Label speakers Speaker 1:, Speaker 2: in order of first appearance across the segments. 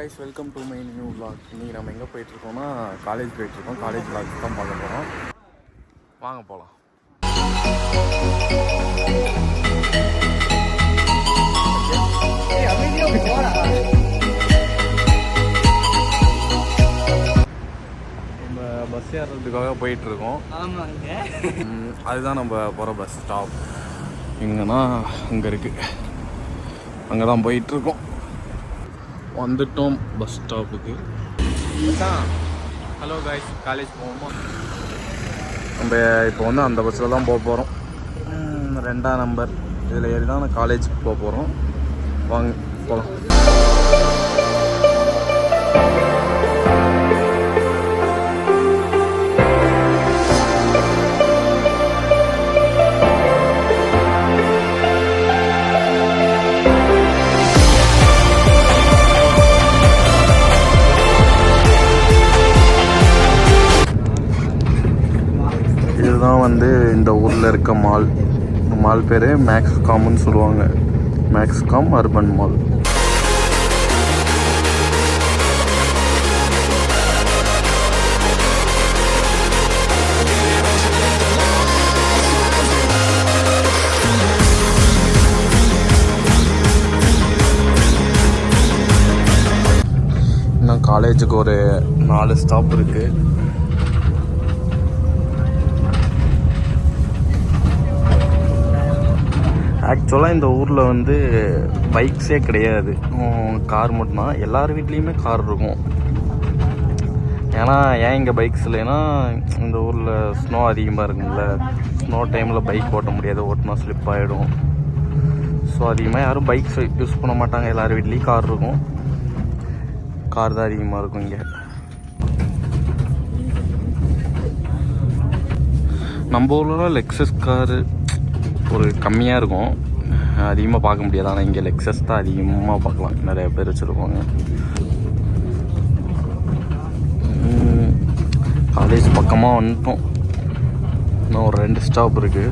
Speaker 1: Guys, welcome to my new vlog. இன்றைக்கி நம்ம எங்கே போயிட்டுருக்கோம்னா காலேஜ் போயிட்டுருக்கோம். காலேஜ் vlog தான் பார்க்க போகிறோம். வாங்க போகலாம். நம்ம பஸ் ஏறுறதுக்காக போயிட்டுருக்கோம். அதுதான் நம்ம போகிற பஸ் ஸ்டாப். எங்கன்னா அங்கே இருக்குது, அங்கே தான் போயிட்டுருக்கோம். வந்துட்டோம் பஸ் ஸ்டாப்புக்கு. ஹலோ காய்ஸ், காலேஜ் போவோமா? நம்ம இப்போ வந்து அந்த பஸ்ஸில் தான் போக போகிறோம். 2ஆம் நம்பர் இதில் ஏறி தான் காலேஜுக்கு போக போகிறோம். வாங்க போகலாம். இதுதான் வந்து இந்த ஊரில் இருக்க மால். மால் பேர் மேக்ஸ்காம்னு சொல்லுவாங்க. மேக்ஸ்காம் அர்பன் மால். இன்னும் காலேஜுக்கு ஒரு 4 ஸ்டாப் இருக்குது. ஆக்சுவலாக இந்த ஊரில் வந்து பைக்ஸே கிடையாது, கார் மட்டும்தான். எல்லார் வீட்லேயுமே கார் இருக்கும். ஏன்னா ஏன் இங்கே பைக்ஸ் இல்லைன்னா, இந்த ஊரில் ஸ்னோ அதிகமாக இருக்குங்கள. ஸ்னோ டைமில் பைக் ஓட்ட முடியாது, ஓட்டினா ஸ்லிப் ஆகிடும். ஸோ அதிகமாக யாரும் பைக்ஸ் யூஸ் பண்ண மாட்டாங்க. எல்லார் வீட்லேயும் கார் இருக்கும். கார் தான் அதிகமாக இருக்கும் இங்கே. நம்ம ஊரில் லெக்ஸஸ் காரு ஒரு கம்மியாக இருக்கும், அதிகமாக பார்க்க முடியாது. ஆனால் இங்கே லெக்ஸஸ் தான் அதிகமாக பார்க்கலாம். நிறைய பேர் வச்சுருப்பாங்க. காலேஜ் பக்கமாக வந்துட்டோம். இன்னும் ஒரு 2 ஸ்டாப் இருக்குது.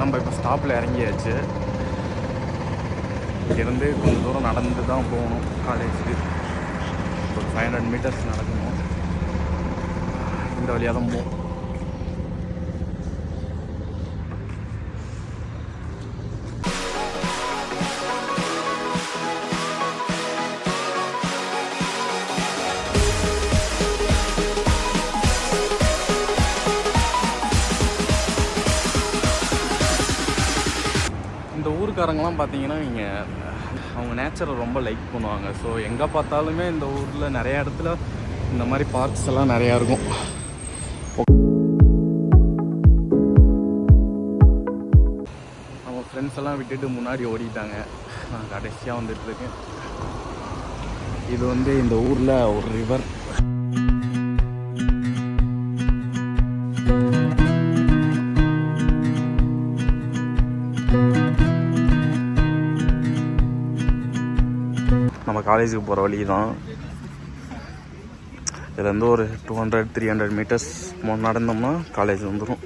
Speaker 1: நம்ம இப்போ ஸ்டாப்பில் இறங்கியாச்சு. இங்கேருந்து கொஞ்சம் தூரம் நடந்து தான் போகணும் காலேஜுக்கு. ஒரு 500 மீட்டர்ஸ் நடக்கணும். இந்த வழியாக தான் போகும். இந்த ஊருக்காரங்களாம் பார்த்தீங்கன்னா இங்கே அவங்க நேச்சரை ரொம்ப லைக் பண்ணுவாங்க. ஸோ எங்கே பார்த்தாலுமே இந்த ஊரில் நிறையா இடத்துல இந்த மாதிரி பார்க்ஸ் எல்லாம் நிறையா இருக்கும். நம்ம ஃப்ரெண்ட்ஸ் எல்லாம் விட்டுட்டு முன்னாடி ஓடிட்டாங்க. நான் கடைசியாக வந்துட்டுருக்கேன். இது வந்து இந்த ஊரில் ஒரு ரிவர். நம்ம காலேஜுக்கு போகிற வழி தான். இதுலேருந்து ஒரு 200-300 மீட்டர்ஸ் நடந்தோம்னா காலேஜ் வந்துடும்.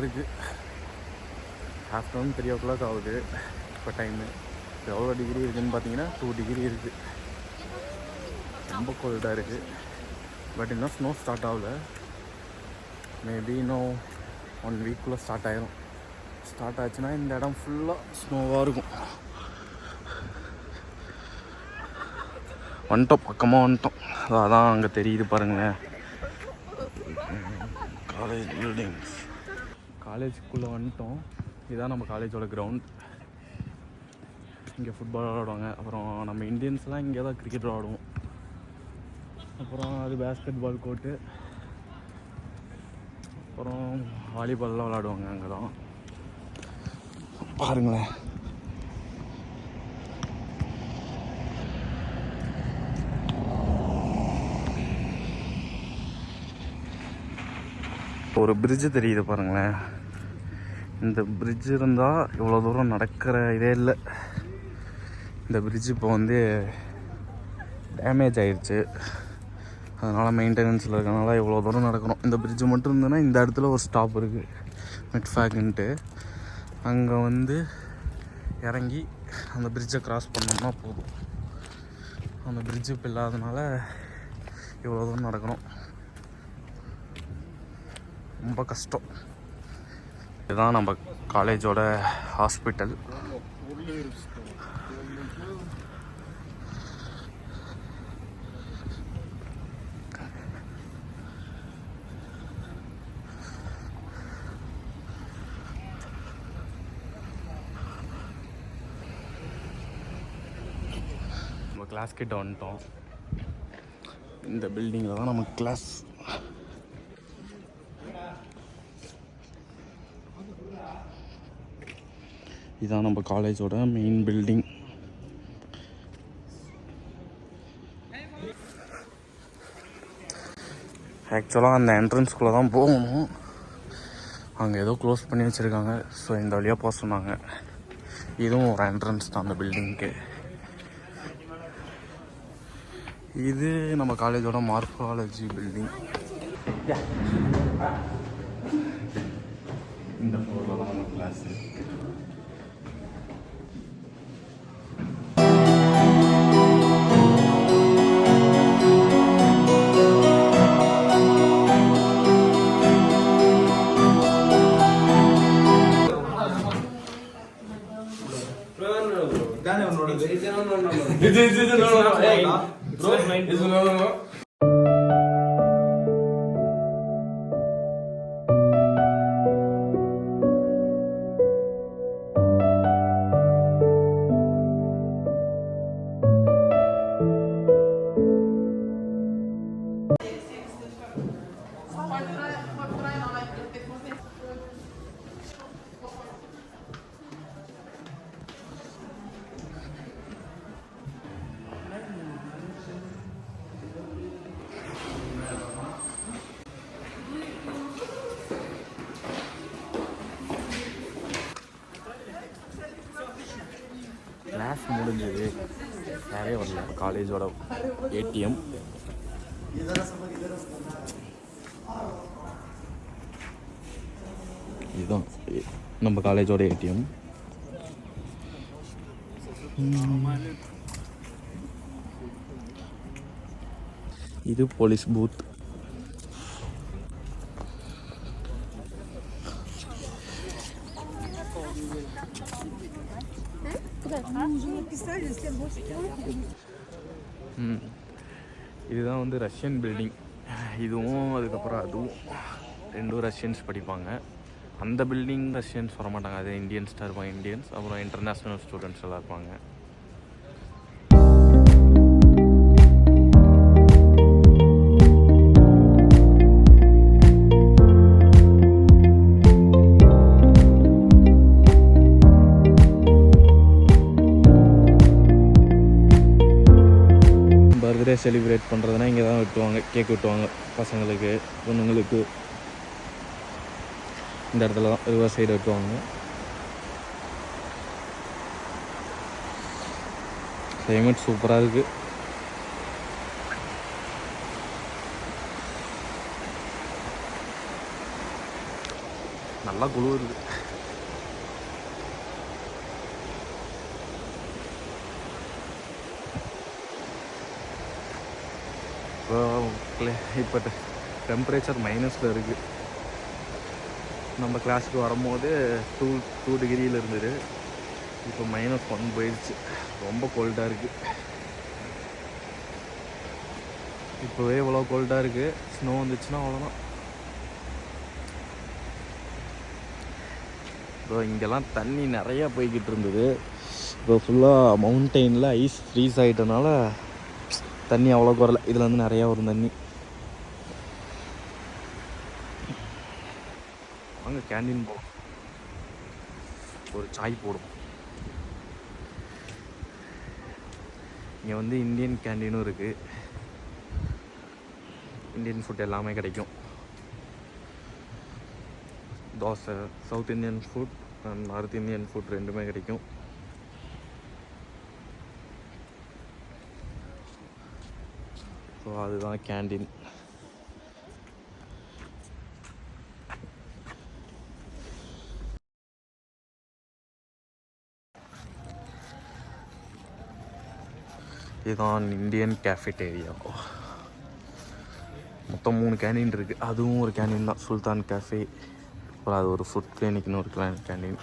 Speaker 1: இருக்குது. ஆஃப்டர்நூன் 3 o'clock ஆகுது இப்போ டைமு. எவ்வளோ டிகிரி இருக்குதுன்னு பார்த்தீங்கன்னா 2 degree இருக்குது. ரொம்ப கோல்டாக இருக்குது. பட் இன்னும் ஸ்னோ ஸ்டார்ட் ஆகல. மேபி இன்னும் 1 weekக்குள்ளே ஸ்டார்ட் ஆகிரும். ஸ்டார்ட் ஆச்சுன்னா இந்த இடம் ஃபுல்லாக ஸ்னோவாக இருக்கும். வந்துட்டோம், பக்கமாக வந்துட்டோம். அதான் அங்கே தெரியுது பாருங்களேன், காலேஜ் பில்டிங்ஸ். காலேஜுக்குள்ளே வந்துட்டோம். இதுதான் நம்ம காலேஜோட கிரவுண்ட். இங்கே ஃபுட்பால் விளாடுவாங்க. அப்புறம் நம்ம இந்தியன்ஸ்லாம் இங்கே தான் கிரிக்கெட் விளாடுவோம். அப்புறம் அது பேஸ்கெட் பால் கோர்ட்டு. அப்புறம் வாலிபால்லாம் விளாடுவாங்க அங்கே தான். பாருங்களேன், ஒரு பிரிட்ஜு தெரியுது பாருங்களேன். இந்த பிரிட்ஜ் இருந்தால் இவ்வளோ தூரம் நடக்கிற இதே இல்லை. இந்த பிரிட்ஜ் இப்போ வந்து டேமேஜ் ஆயிடுச்சு. அதனால் மெயின்டெனன்ஸில் இருக்கனால இவ்வளோ தூரம் நடக்கிறோம். இந்த பிரிட்ஜு மட்டும் இருந்ததுன்னா இந்த இடத்துல ஒரு ஸ்டாப் இருக்குது, மெட்ஃபேக்குன்ட்டு. அங்கே வந்து இறங்கி அந்த பிரிட்ஜை க்ராஸ் பண்ணோம்னா போதும். அந்த பிரிட்ஜு இப்போ இல்லாதனால இவ்வளோ தூரம் நடக்கிறோம். ரொம்ப கஷ்டம். இதுதான் நம்ம காலேஜோட ஹாஸ்பிட்டல். நம்ம கிளாஸ் கிட்ட வந்துட்டோம். இந்த பில்டிங்கில் தான் நம்ம கிளாஸ். இதுதான் நம்ம காலேஜோட மெயின் பில்டிங். ஆக்சுவலாக அந்த என்ட்ரன்ஸ்குள்ளே தான் போகணும். அங்கே ஏதோ க்ளோஸ் பண்ணி வச்சுருக்காங்க. ஸோ இந்த வழியாக போக சொன்னாங்க. இதுவும் ஒரு என்ட்ரன்ஸ் தான் அந்த பில்டிங்க்கு. இது நம்ம காலேஜோட மார்ஃபாலஜி பில்டிங். இந்த ஃப்ளோரில் தான் நம்ம கிளாஸு. கிளாஸ் முடிஞ்சது, யாரே வரல. காலேஜோட ஏடிஎம். இதுதான் நம்ம காலேஜோட ஏடிஎம். இது போலீஸ் பூத். இதுதான் வந்து ரஷ்யன் பில்டிங். இதுவும் அதுக்கப்புறம் அதுவும் ரெண்டும் ரஷ்யன்ஸ் படிப்பாங்க. அந்த பில்டிங் ரஷ்யன்ஸ் வர மாட்டாங்க, அது இந்தியன்ஸ் தான் இருப்பாங்க. இந்தியன்ஸ் அப்புறம் இன்டர்நேஷ்னல் ஸ்டூடெண்ட்ஸ் எல்லாம் இருப்பாங்க. பர்த்டே செலிப்ரேட் பண்ணுறதுனா இங்கே தான் வெட்டுவாங்க. கேக் வெட்டுவாங்க பசங்களுக்கு, பொண்ணுங்களுக்கு. இந்த இடத்துல தான் ரிவர் சைடு வெட்டுவாங்க. கிளைமேட் சூப்பராக இருக்குது. நல்லா குளிருது. இப்போ டெம்பரேச்சர் மைனஸில் இருக்குது. நம்ம கிளாஸுக்கு வரும்போது 2 டிகிரியில் இருந்தது. இப்போ -1 போயிடுச்சு. ரொம்ப கோல்டாக இருக்குது. இப்போவே இவ்வளோ கோல்டாக இருக்குது. ஸ்னோ வந்துச்சுன்னா அவ்வளோதான். இப்போ இங்கெல்லாம் தண்ணி நிறையா போய்கிட்டு இருந்தது. இப்போ ஃபுல்லாக மவுண்டெயினில் ஐஸ் ஃப்ரீஸ் ஆகிட்டனால தண்ணி அவ்வளோக்கு வரல. இதில் வந்து நிறையா வரும் தண்ணி. வாங்க கேண்டீன் போவோம், ஒரு சாய் போடும். இங்கே வந்து இந்தியன் கேண்டீனும் இருக்குது. இந்தியன் ஃபுட் எல்லாமே கிடைக்கும். Dosa, south Indian food and north Indian food ரெண்டுமே கிடைக்கும். ஸோ அதுதான் கேண்டீன். இதுதான் இந்தியன் கேஃபிடேரியா. மொத்தம் 3 கேண்டீன் இருக்குது. அதுவும் ஒரு கேண்டீன் தான், சுல்தான் கேஃபே. அப்புறம் அது ஒரு ஃபுட் கிளினிக்னு ஒரு கேண்டீன்.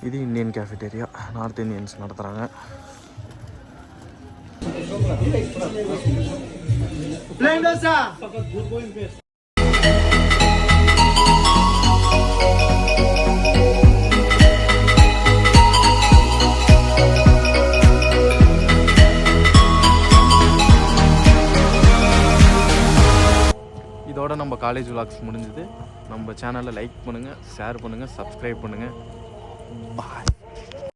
Speaker 1: இது இந்தியன் கேஃபிடேரியா, நார்த் இந்தியன்ஸ் நடத்துகிறாங்க. இதோட நம்ம காலேஜ் விலாக்ஸ் முடிஞ்சுது. நம்ம சேனலை லைக் பண்ணுங்கள், ஷேர் பண்ணுங்கள், சப்ஸ்கிரைப் பண்ணுங்கள். பாய்.